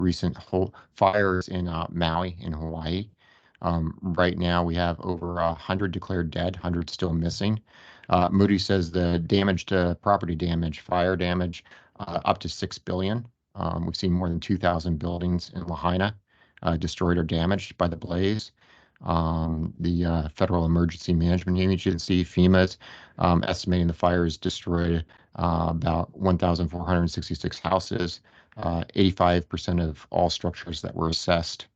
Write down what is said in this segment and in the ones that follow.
recent fires in Maui in Hawaii. Right now, we have over 100 declared dead, 100 still missing. Moody says the damage to property damage, fire damage, up to $6 billion. We've seen more than 2,000 buildings in Lahaina destroyed or damaged by the blaze. The Federal Emergency Management Agency, FEMA's, estimating the fires destroyed about 1,466 houses. 85% of all structures that were assessed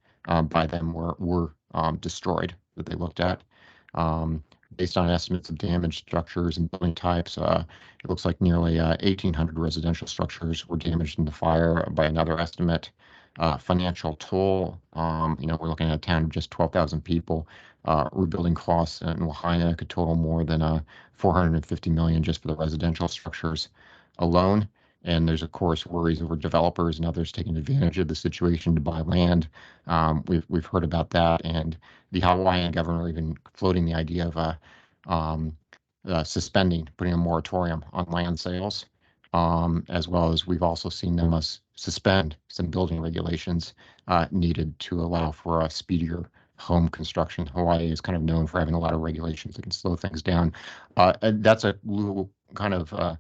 by them were destroyed that they looked at. Based on estimates of damaged structures and building types, it looks like nearly 1,800 residential structures were damaged in the fire by another estimate. Financial toll, we're looking at a town of just 12,000 people. Rebuilding costs in Lahaina could total more than $450 million just for the residential structures alone. And there's, of course, worries over developers and others taking advantage of the situation to buy land. We've heard about that, and the Hawaiian governor even floating the idea of suspending, putting a moratorium on land sales, as well as we've also seen them suspend some building regulations needed to allow for a speedier home construction. Hawaii is kind of known for having a lot of regulations that can slow things down. And that's a little kind of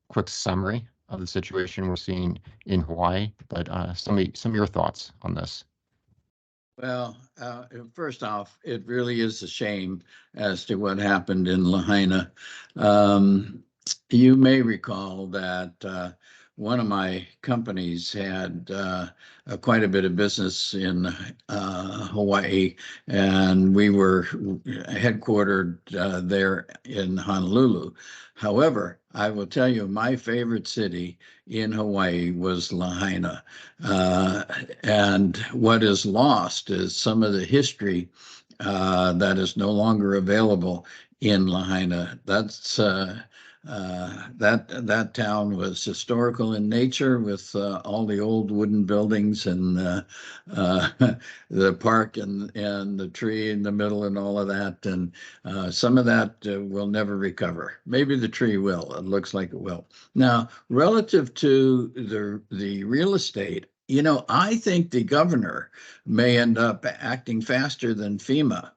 quick summary of the situation we're seeing in Hawaii, but some of your thoughts on this. Well, first off, it really is a shame as to what happened in Lahaina. You may recall that one of my companies had quite a bit of business in Hawaii, and we were headquartered there in Honolulu. However, I will tell you, my favorite city in Hawaii was Lahaina. And what is lost is some of the history that is no longer available in Lahaina. That town was historical in nature with all the old wooden buildings and the park and the tree in the middle and all of that. And some of that will never recover. Maybe the tree will. It looks like it will. Now, relative to the real estate, I think the governor may end up acting faster than FEMA.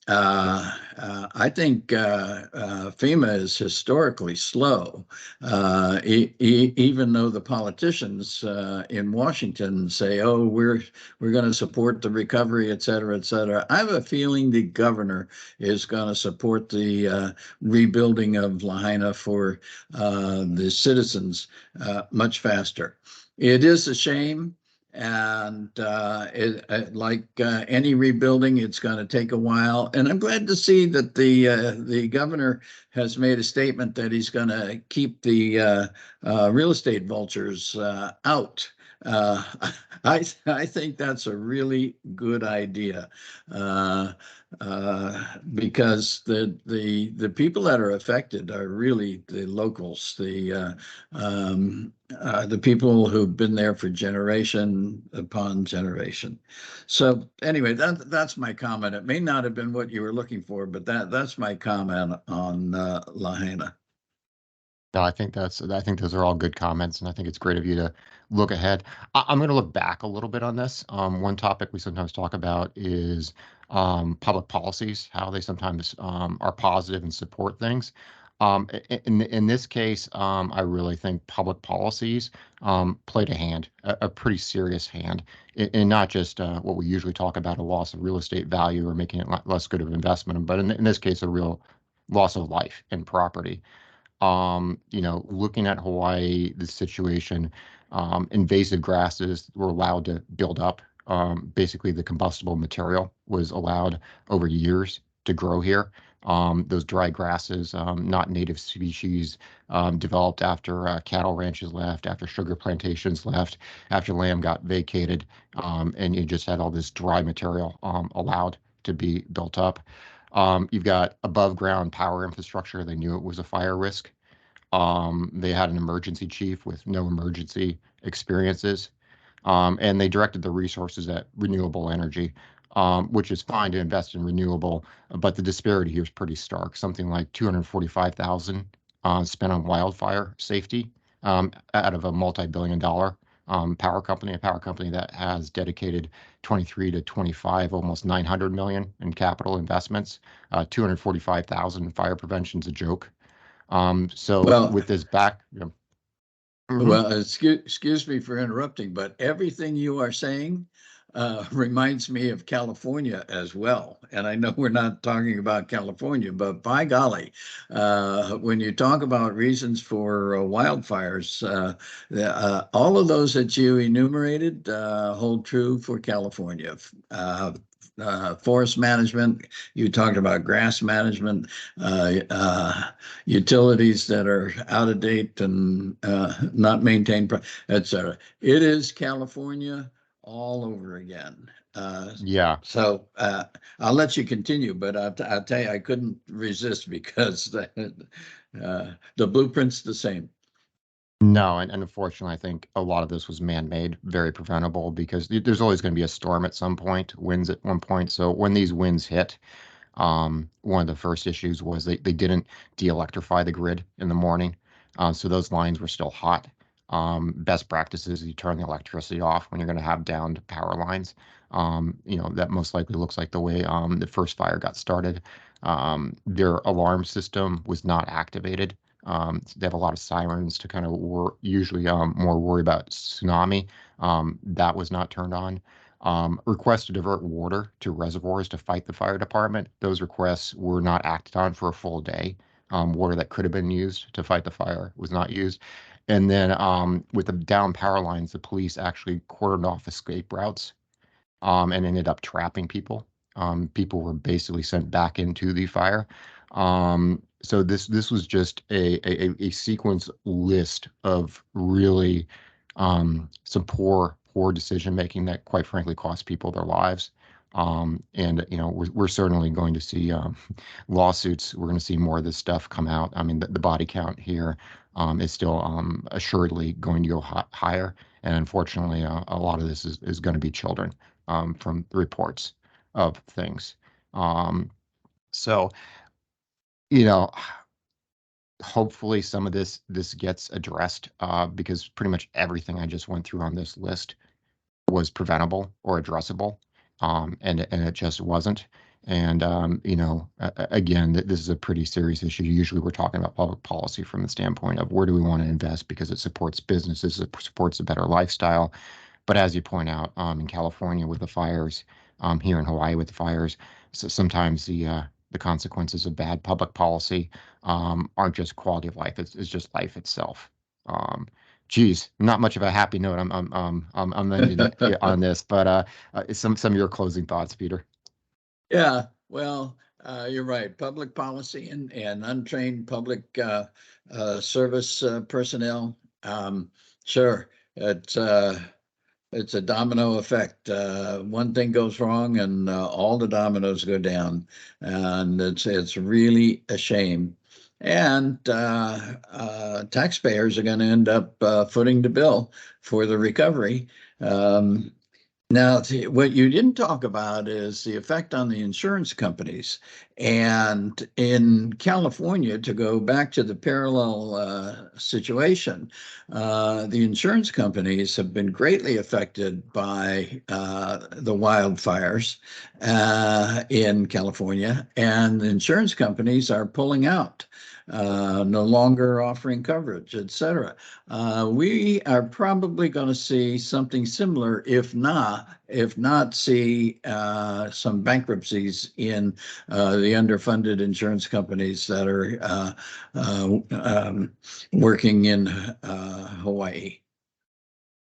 I think FEMA is historically slow, even though the politicians in Washington say, "Oh, we're going to support the recovery, et cetera, et cetera." I have a feeling the governor is going to support the rebuilding of Lahaina for the citizens much faster. It is a shame. And like any rebuilding, it's going to take a while. And I'm glad to see that the governor has made a statement that he's going to keep the real estate vultures out. I think that's a really good idea because the people that are affected are really the locals, the people who've been there for generation upon generation. So anyway, that's my comment. It may not have been what you were looking for, but that's my comment on Lahaina. No, I think those are all good comments, and I think it's great of you to look ahead. I'm going to look back a little bit on this. One topic we sometimes talk about is public policies, how they sometimes are positive and support things. In this case, I really think public policies played a hand, a pretty serious hand, in not just what we usually talk about, a loss of real estate value or making it less good of an investment, but in this case, a real loss of life and property. Looking at Hawaii, the situation, invasive grasses were allowed to build up. Basically, the combustible material was allowed over years to grow here. Those dry grasses, not native species, developed after cattle ranches left, after sugar plantations left, after land got vacated, and you just had all this dry material allowed to be built up. You've got above ground power infrastructure. They knew it was a fire risk. They had an emergency chief with no emergency experiences. And they directed the resources at renewable energy, which is fine to invest in renewable, but the disparity here is pretty stark. Something like $245,000 spent on wildfire safety out of a multi-billion-dollar power company, a power company that has dedicated 23 to 25, almost 900 million in capital investments. 245,000 fire prevention's a joke. So Well, with this back, mhm. Well, excuse me for interrupting, but everything you are saying reminds me of California as well. And I know we're not talking about California, but by golly, when you talk about reasons for wildfires, all of those that you enumerated hold true for California. Forest management, you talked about grass management, utilities that are out of date and not maintained, etc. It is California all over again. Yeah. So I'll let you continue, but I'll tell you, I couldn't resist because the blueprint's the same. No, and unfortunately, I think a lot of this was man-made, very preventable because there's always going to be a storm at some point, winds at one point. So when these winds hit, one of the first issues was they didn't de-electrify the grid in the morning. So those lines were still hot. Best practice is you turn the electricity off when you're going to have downed power lines. That most likely looks like the way the first fire got started. Their alarm system was not activated. They have a lot of sirens to kind of usually more worry about tsunami. That was not turned on. Requests to divert water to reservoirs to fight the fire department. Those requests were not acted on for a full day. Water that could have been used to fight the fire was not used. And then with the down power lines, the police actually cordoned off escape routes and ended up trapping people. People were basically sent back into the fire. So this was just a sequence list of really some poor decision making that, quite frankly, cost people their lives. And we're certainly going to see lawsuits. We're going to see more of this stuff come out. I mean, the body count here is still assuredly going to go higher. And unfortunately, a lot of this is going to be children from the reports of things. Um, so, you know, hopefully some of this gets addressed because pretty much everything I just went through on this list was preventable or addressable, and it just wasn't. And again, this is a pretty serious issue. Usually, we're talking about public policy from the standpoint of where do we want to invest because it supports businesses, it supports a better lifestyle. But as you point out, in California with the fires, here in Hawaii with the fires, so sometimes the consequences of bad public policy aren't just quality of life; it's just life itself. Um, Geez, not much of a happy note. I'm ending it on this, but some of your closing thoughts, Peter. Yeah, well, you're right. Public policy and untrained public service personnel. Sure, it's a domino effect. One thing goes wrong, and all the dominoes go down, and it's really a shame. And taxpayers are going to end up footing the bill for the recovery. Um, Now, what you didn't talk about is the effect on the insurance companies. And in California, to go back to the parallel situation, the insurance companies have been greatly affected by the wildfires in California, and the insurance companies are pulling out. No longer offering coverage, etc. We are probably going to see something similar, if not see some bankruptcies in the underfunded insurance companies that are working in Hawaii.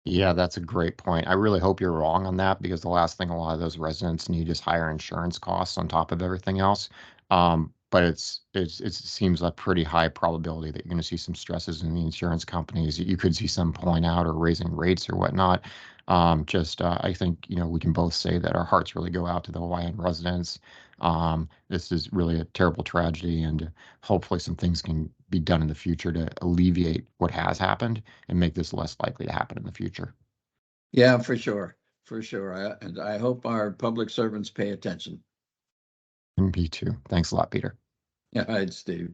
Yeah, that's a great point. I really hope you're wrong on that because the last thing a lot of those residents need is higher insurance costs on top of everything else. But it seems a pretty high probability that you're going to see some stresses in the insurance companies. You could see some pulling out or raising rates or whatnot. I think we can both say that our hearts really go out to the Hawaiian residents. This is really a terrible tragedy, and hopefully some things can be done in the future to alleviate what has happened and make this less likely to happen in the future. Yeah, for sure, for sure. And I hope our public servants pay attention. Me too. Thanks a lot, Peter. All right, Steve.